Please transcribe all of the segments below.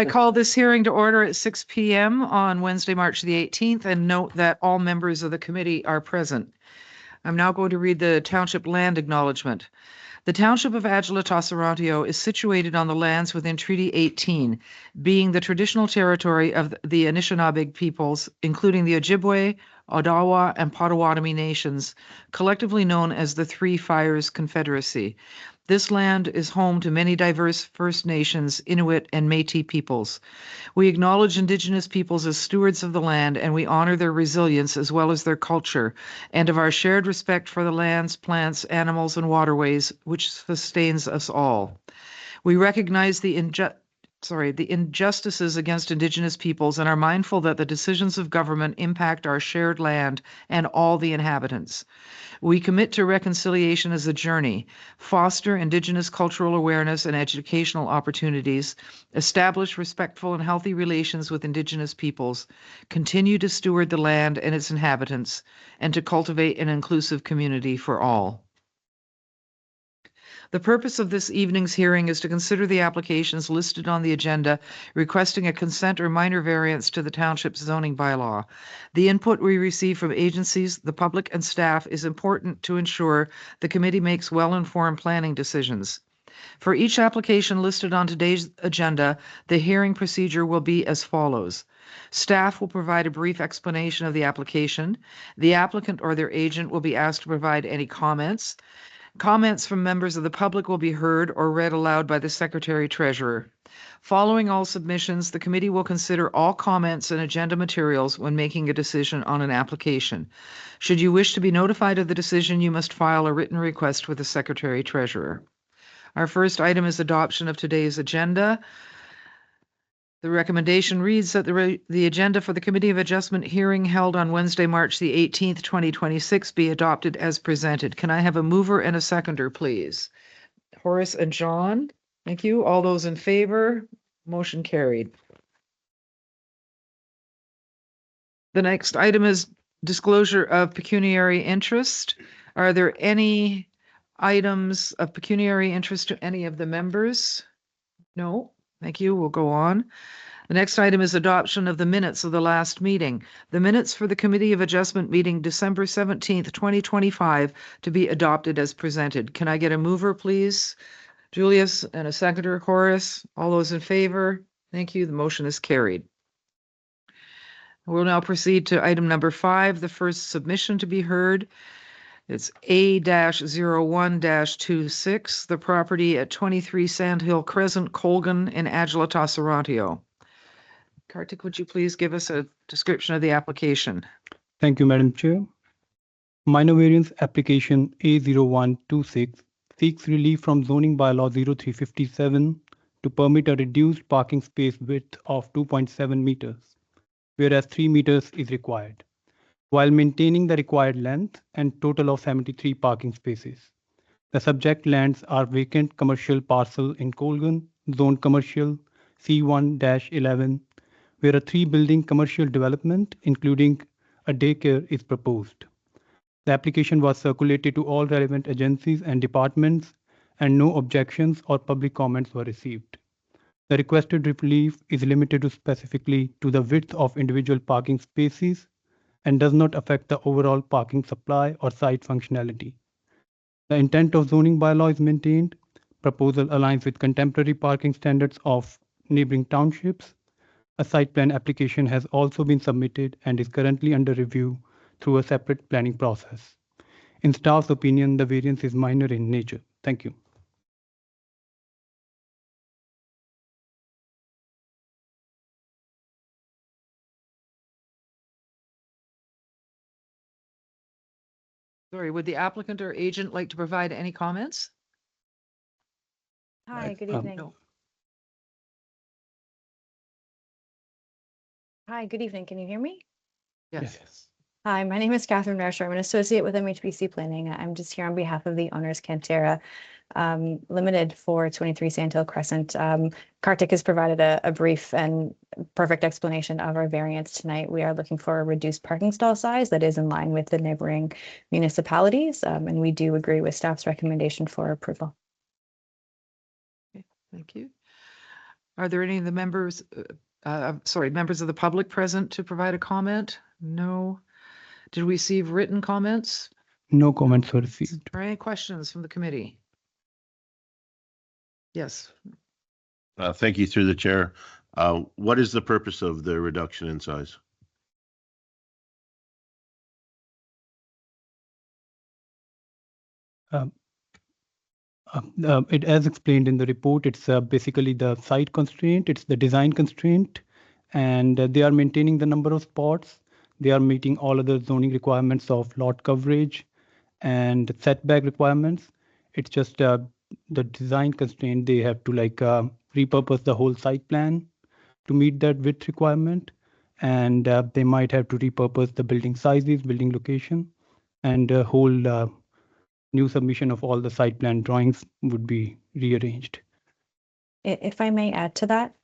I call this hearing to order at 6 p.m. on Wednesday, March the 18th, and note that all members of the committee are present. I'm now going to read the Township Land Acknowledgement. The Township of Adjala-Tosorontio is situated on the lands within Treaty 18, being the traditional territory of the Anishinaabe peoples, including the Ojibwe, Odawa, and Potawatomi nations, collectively known as the Three Fires Confederacy. This land is home to many diverse First Nations, Inuit, and Métis peoples. We acknowledge Indigenous peoples as stewards of the land, and we honor their resilience as well as their culture, and of our shared respect for the lands, plants, animals, and waterways, which sustains us all. We recognize the injustices against Indigenous peoples and are mindful that the decisions of government impact our shared land and all the inhabitants. We commit to reconciliation as a journey, foster Indigenous cultural awareness and educational opportunities, establish respectful and healthy relations with Indigenous peoples, continue to steward the land and its inhabitants, and to cultivate an inclusive community for all. The purpose of this evening's hearing is to consider the applications listed on the agenda requesting a consent or minor variance to the township's zoning bylaw. The input we receive from agencies, the public, and staff is important to ensure the committee makes well-informed planning decisions. For each application listed on today's agenda, the hearing procedure will be as follows. Staff will provide a brief explanation of the application. The applicant or their agent will be asked to provide any comments. Comments from members of the public will be heard or read aloud by the Secretary-Treasurer. Following all submissions, the committee will consider all comments and agenda materials when making a decision on an application. Should you wish to be notified of the decision, you must file a written request with the Secretary-Treasurer. Our first item is adoption of today's agenda. The recommendation reads that the agenda for the Committee of Adjustment hearing held on Wednesday, March the 18th, 2026 be adopted as presented. Can I have a mover and a seconder, please? Horace and John, thank you. All those in favor? Motion carried. The next item is disclosure of pecuniary interest. Are there any items of pecuniary interest to any of the members? No. Thank you. We'll go on. The next item is adoption of the minutes of the last meeting. The minutes for the Committee of Adjustment meeting December 17th, 2025 to be adopted as presented. Can I get a mover, please? Julius, and a seconder, Horace. All those in favor? Thank you. The motion is carried. We'll now proceed to item number 5, the first submission to be heard. It's A-01-26, the property at 23 Sandhill Crescent, Colgan in Adjala-Tosorontio. Kartik, would you please give us a description of the application? Thank you, Madam Chair. Minor variance application A0126 seeks relief from zoning bylaw 0357 to permit a reduced parking space width of 2.7 meters, whereas 3 meters is required, while maintaining the required length and total of 73 parking spaces. The subject lands are vacant commercial parcel in Colgan, zoned commercial C1-11, where a 3-building commercial development, including a daycare, is proposed. The application was circulated to all relevant agencies and departments, and no objections or public comments were received. The requested relief is limited specifically to the width of individual parking spaces and does not affect the overall parking supply or site functionality. The intent of zoning bylaw is maintained. Proposal aligns with contemporary parking standards of neighboring townships. A site plan application has also been submitted and is currently under review through a separate planning process. In staff's opinion, the variance is minor in nature. Thank you. Sorry, would the applicant or agent like to provide any comments? Hi, good evening. No. Hi, good evening. Can you hear me? Yes. Hi, my name is Catherine Rasher. I'm an associate with MHBC Planning. I'm just here on behalf of the owners, Cantera Limited for 23 Sandhill Crescent. Kartik has provided a brief and perfect explanation of our variance tonight. We are looking for a reduced parking stall size that is in line with the neighboring municipalities, and we do agree with staff's recommendation for approval. Okay, thank you. Are there any of the members, members of the public present to provide a comment? No. Did we receive written comments? No comments were received. Are any questions from the committee? Yes. Thank you through the chair. What is the purpose of the reduction in size? As explained in the report, it's basically the site constraint, it's the design constraint, and they are maintaining the number of spots. They are meeting all other zoning requirements of lot coverage and setback requirements. It's just the design constraint. They have to repurpose the whole site plan to meet that width requirement, and they might have to repurpose the building sizes, building location, and whole new submission of all the site plan drawings would be rearranged. If I may add to that,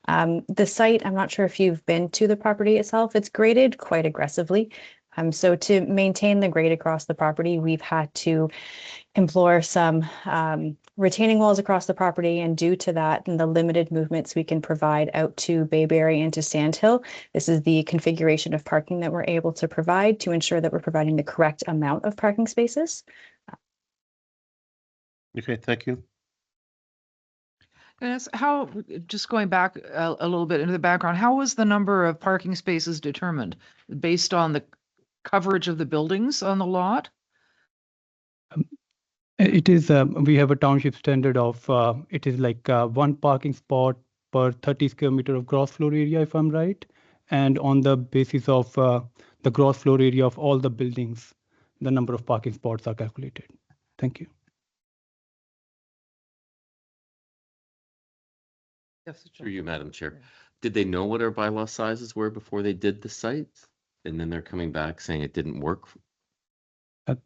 the site, I'm not sure if you've been to the property itself, it's graded quite aggressively. So to maintain the grade across the property, we've had to implore some retaining walls across the property, and due to that and the limited movements we can provide out to Bayberry and to Sandhill, this is the configuration of parking that we're able to provide to ensure that we're providing the correct amount of parking spaces. Okay, thank you. And how, just going back a little bit into the background, how was the number of parking spaces determined? Based on the coverage of the buildings on the lot? It is, we have a township standard of, it is like one parking spot per 30 square meter of gross floor area, if I'm right. And on the basis of the gross floor area of all the buildings, the number of parking spots are calculated. Thank you. Yes. Through you, Madam Chair. Did they know what our bylaw sizes were before they did the site? And then they're coming back saying it didn't work?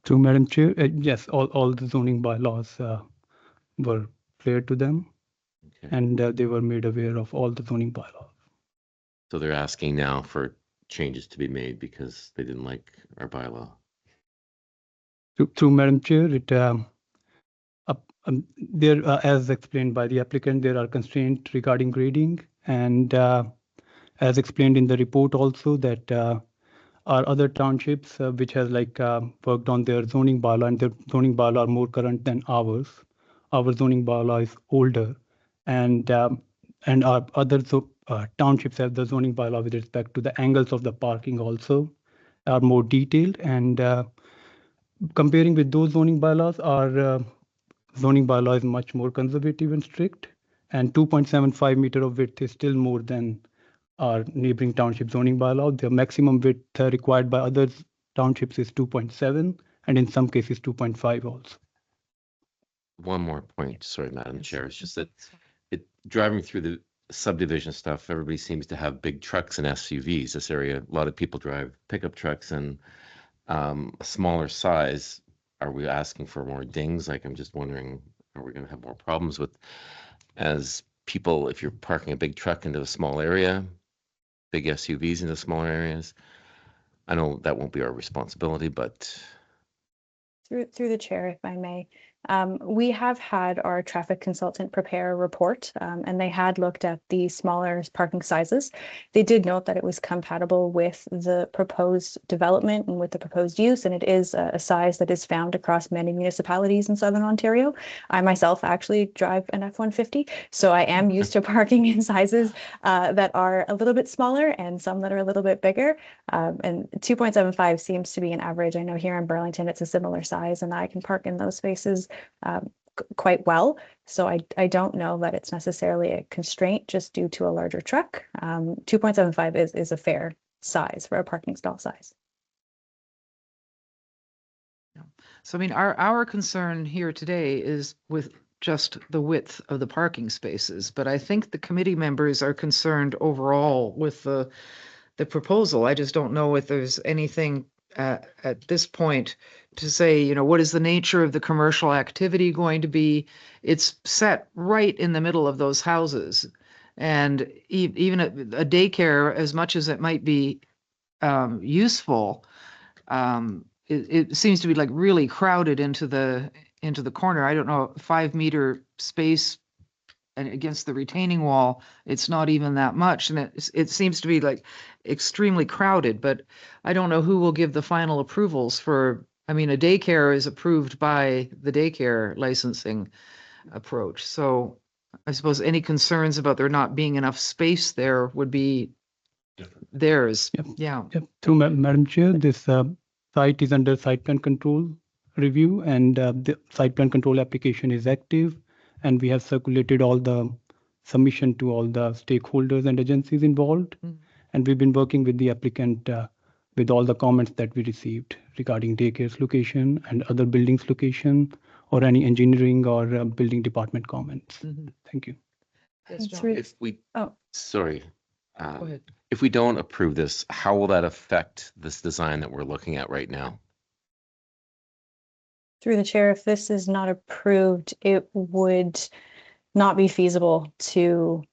Through Madam Chair, yes, all the zoning bylaws were clear to them, Okay. and they were made aware of all the zoning bylaws. So they're asking now for changes to be made because they didn't like our bylaw. Through Madam Chair, it there, as explained by the applicant, there are constraints regarding grading, and as explained in the report also that our other townships which has worked on their zoning bylaw, and their zoning bylaw are more current than ours. Our zoning bylaw is older, and our other townships have the zoning bylaw with respect to the angles of the parking also are more detailed, and comparing with those zoning bylaws, our zoning bylaw is much more conservative and strict, and 2.75 meter of width is still more than our neighboring township zoning bylaw. The maximum width required by other townships is 2.7, and in some cases 2.5 also. One more point, sorry, Madam Chair. It's just that driving through the subdivision stuff, everybody seems to have big trucks and SUVs. This area, a lot of people drive pickup trucks and a smaller size. Are we asking for more dings? I'm just wondering, are we going to have more problems with, as people, if you're parking a big truck into a small area, big SUVs into smaller areas? I know that won't be our responsibility, but Through the chair, if I may. We have had our traffic consultant prepare a report, and they had looked at the smaller parking sizes. They did note that it was compatible with the proposed development and with the proposed use, and it is a size that is found across many municipalities in Southern Ontario. I myself actually drive an F-150, so I am used to parking in sizes that are a little bit smaller and some that are a little bit bigger. And 2.75 seems to be an average. I know here in Burlington, it's a similar size, and I can park in those spaces quite well. So I don't know that it's necessarily a constraint just due to a larger truck. 2.75 is a fair size for a parking stall size. So I mean, our concern here today is with just the width of the parking spaces, but I think the committee members are concerned overall with the proposal. I just don't know if there's anything at this point to say, what is the nature of the commercial activity going to be? It's set right in the middle of those houses. And even a daycare, as much as it might be useful, it seems to be really crowded into the corner. I don't know, 5 meter space and against the retaining wall, it's not even that much. And it seems to be like extremely crowded, but I don't know who will give the final approvals for, I mean, a daycare is approved by the daycare licensing approach. So I suppose any concerns about there not being enough space there would be theirs. Yep. Yeah. Yep. Through Madam Chair, this site is under site plan control review, and the site plan control application is active, and we have circulated all the submission to all the stakeholders and agencies involved. Mhm. And we've been working with the applicant with all the comments that we received regarding daycare's location and other buildings location, or any engineering or building department comments. Mhm. Thank you. Yes, And John. through- If we, Oh. sorry, Go ahead. if we don't approve this, how will that affect this design that we're looking at right now? Through the chair, if this is not approved, it would not be feasible to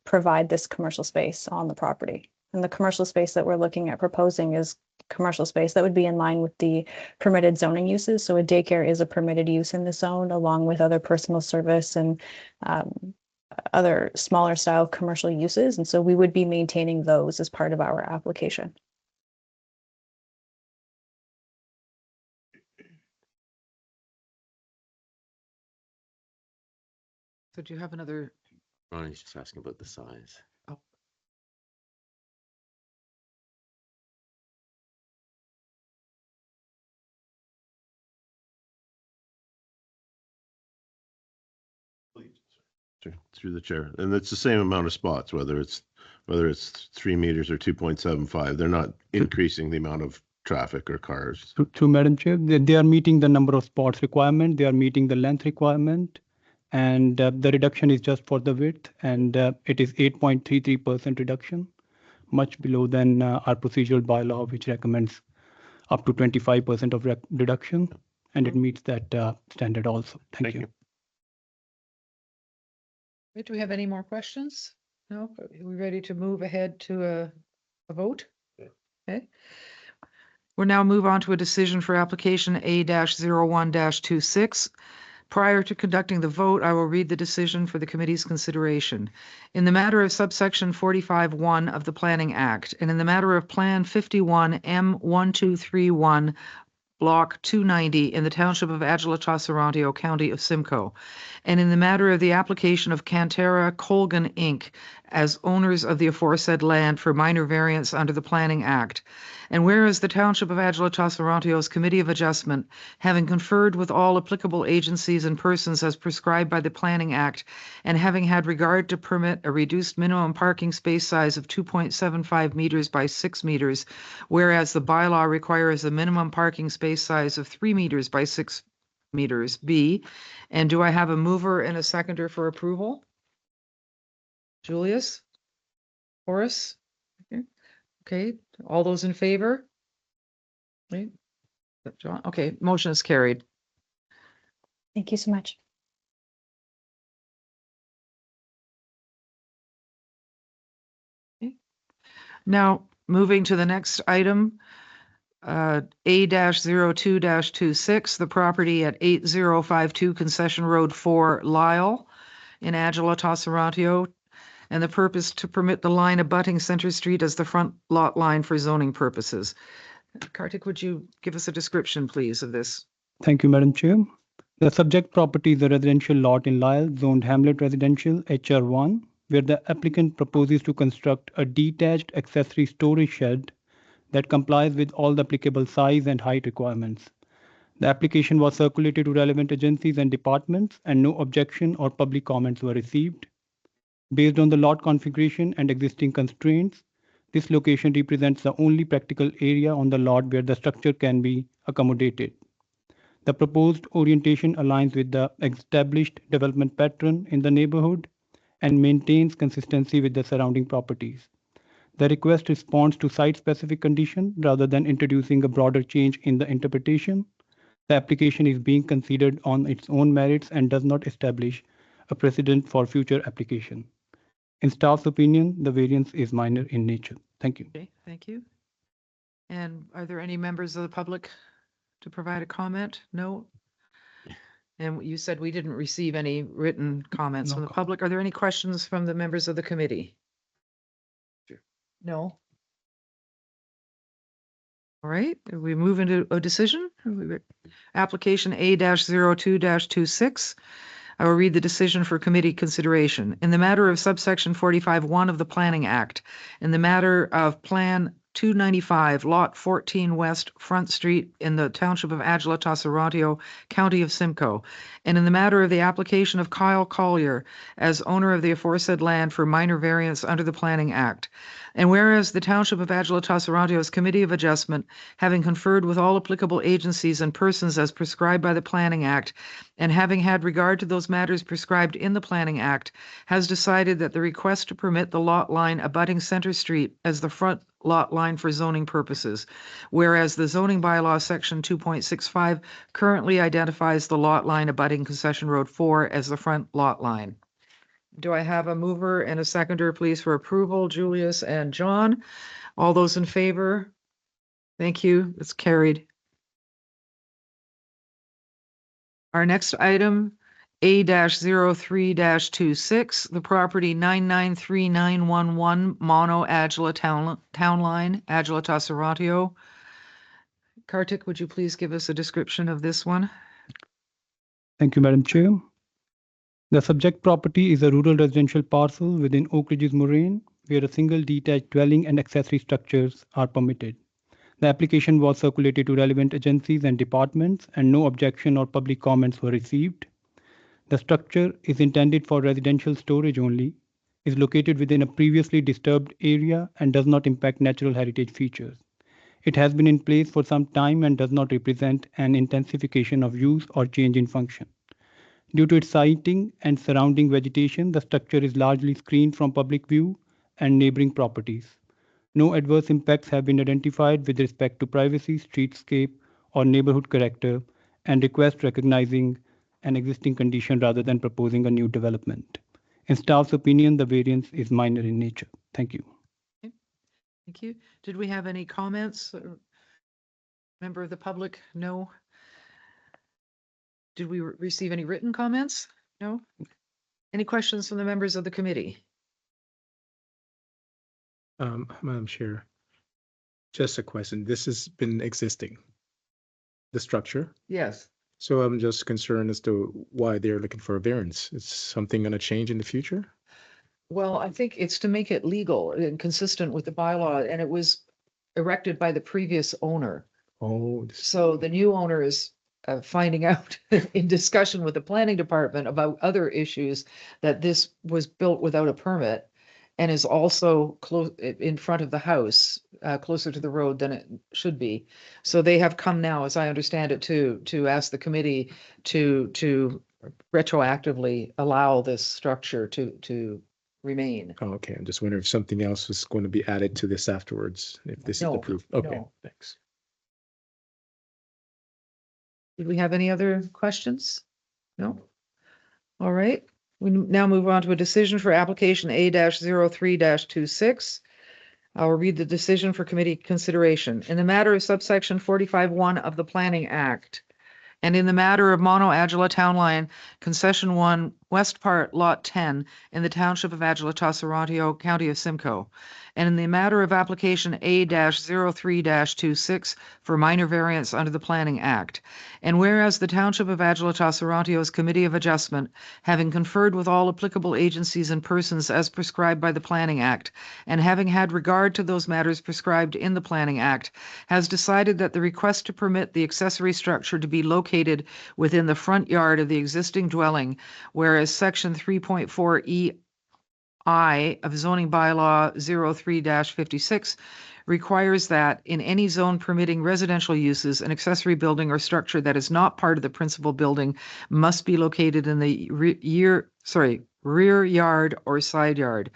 provide this commercial space on the property. And the commercial space that we're looking at proposing is commercial space that would be in line with the permitted zoning uses. So a daycare is a permitted use in the zone, along with other personal service and other smaller style commercial uses. And so we would be maintaining those as part of our application. So do you have another? Ronnie's just asking about the size. Through the chair. And it's the same amount of spots, whether it's 3 meters or 2.75. They're not increasing the amount of traffic or cars. Through Madam Chair, they are meeting the number of spots requirement, they are meeting the length requirement, and the reduction is just for the width, and it is 8.33% reduction, much below than our procedural bylaw, which recommends up to 25% of reduction, and it meets that standard also. Thank you. Right, do we have any more questions? No? Are we ready to move ahead to a vote? Okay. We'll now move on to a decision for application A-01-26. Prior to conducting the vote, I will read the decision for the committee's consideration. In the matter of subsection 45(1) of the Planning Act, and in the matter of Plan 51 M1231, Block 290 in the Township of Adjala-Tosorontio, County of Simcoe, and in the matter of the application of Cantera Colgan Inc. as owners of the aforesaid land for minor variance under the Planning Act. And whereas the Township of Adjala-Tosorontio's Committee of Adjustment, having conferred with all applicable agencies and persons as prescribed by the Planning Act, and having had regard to permit a reduced minimum parking space size of 2.75 meters by 6 meters, whereas the bylaw requires a minimum parking space size of 3 meters by 6 meters, B. And do I have a mover and a seconder for approval? Julius? Horace? Okay, all those in favor? Okay, John, okay, motion is carried. Thank you so much. Now, moving to the next item, A-02-26, the property at 8052 Concession Road 4, Lisle, in Adjala-Tosorontio, and the purpose to permit the line abutting Center Street as the front lot line for zoning purposes. Kartik, would you give us a description, please, of this? Thank you, Madam Chair. The subject property is a residential lot in Lisle, zoned Hamlet Residential HR1, where the applicant proposes to construct a detached accessory storage shed that complies with all the applicable size and height requirements. The application was circulated to relevant agencies and departments, and no objection or public comments were received. Based on the lot configuration and existing constraints, this location represents the only practical area on the lot where the structure can be accommodated. The proposed orientation aligns with the established development pattern in the neighborhood and maintains consistency with the surrounding properties. The request responds to site-specific condition rather than introducing a broader change in the interpretation. The application is being considered on its own merits and does not establish a precedent for future application. In staff's opinion, the variance is minor in nature. Thank you. Okay, thank you. And are there any members of the public to provide a comment? No? And you said we didn't receive any written comments No from the comment. public. Are there any questions from the members of the committee? No? All right, we move into a decision. Application A-02-26. I will read the decision for committee consideration. In the matter of subsection 45(1) of the Planning Act, in the matter of Plan 295, Lot 14 West, Front Street in the Township of Adjala-Tosorontio, County of Simcoe, and in the matter of the application of Kyle Collier as owner of the aforesaid land for minor variance under the Planning Act. And whereas the Township of Adjala-Tosorontio's Committee of Adjustment, having conferred with all applicable agencies and persons as prescribed by the Planning Act, and having had regard to those matters prescribed in the Planning Act, has decided that the request to permit the lot line abutting Center Street as the front lot line for zoning purposes, whereas the zoning bylaw section 2.65 currently identifies the lot line abutting Concession Road 4 as the front lot line. Do I have a mover and a seconder, please, for approval? Julius and John. All those in favor? Thank you. It's carried. Our next item, A-03-26, the property 993-911 Mono Adjala Town Line, Adjala-Tosorontio. Kartik, would you please give us a description of this one? Thank you, Madam Chair. The subject property is a rural residential parcel within Oak Ridges Moraine, where a single detached dwelling and accessory structures are permitted. The application was circulated to relevant agencies and departments, and no objection or public comments were received. The structure is intended for residential storage only, is located within a previously disturbed area, and does not impact natural heritage features. It has been in place for some time and does not represent an intensification of use or change in function. Due to its siting and surrounding vegetation, the structure is largely screened from public view and neighboring properties. No adverse impacts have been identified with respect to privacy, streetscape, or neighborhood character, and request recognizing an existing condition rather than proposing a new development. In staff's opinion, the variance is minor in nature. Thank you. Thank you. Did we have any comments? Member of the public? No. Did we receive any written comments? No. Any questions from the members of the committee? Madam Chair, just a question. This has been existing, the structure. Yes. So I'm just concerned as to why they're looking for a variance. Is something going to change in the future? Well, I think it's to make it legal and consistent with the bylaw, and it was erected by the previous owner. Oh, So the new owner is finding out in discussion with the planning department about other issues that this was built without a permit and is also close in front of the house, closer to the road than it should be. So they have come now, as I understand it, to ask the committee to retroactively allow this structure to remain. oh, okay. I'm just wondering if something else was going to be added to this afterwards, if this is No, approved. Okay, no. thanks. Did we have any other questions? No? All right, we now move on to a decision for application A-03-26. I'll read the decision for committee consideration. In the matter of subsection 45(1) of the Planning Act, and in the matter of Mono Adjala Town Line, Concession 1, West Part, Lot 10, in the Township of Adjala-Tosorontio, County of Simcoe, and in the matter of application A-03-26 for minor variance under the Planning Act. And whereas the Township of Adjala-Tosorontio's Committee of Adjustment, having conferred with all applicable agencies and persons as prescribed by the Planning Act, and having had regard to those matters prescribed in the Planning Act, has decided that the request to permit the accessory structure to be located within the front yard of the existing dwelling, whereas section 3.4 EI of zoning bylaw 03-56 requires that in any zone permitting residential uses, an accessory building or structure that is not part of the principal building must be located in the rear yard or side yard.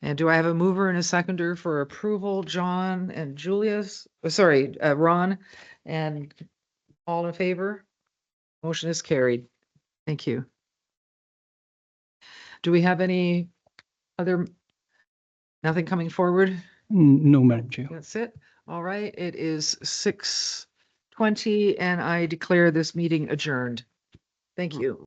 And do I have a mover and a seconder for approval? John and Julius, Ron, and all in favor? Motion is carried. Thank you. Do we have any other, nothing coming forward? No, Madam Chair. That's it. All right, it is 6:20 and I declare this meeting adjourned. Thank you.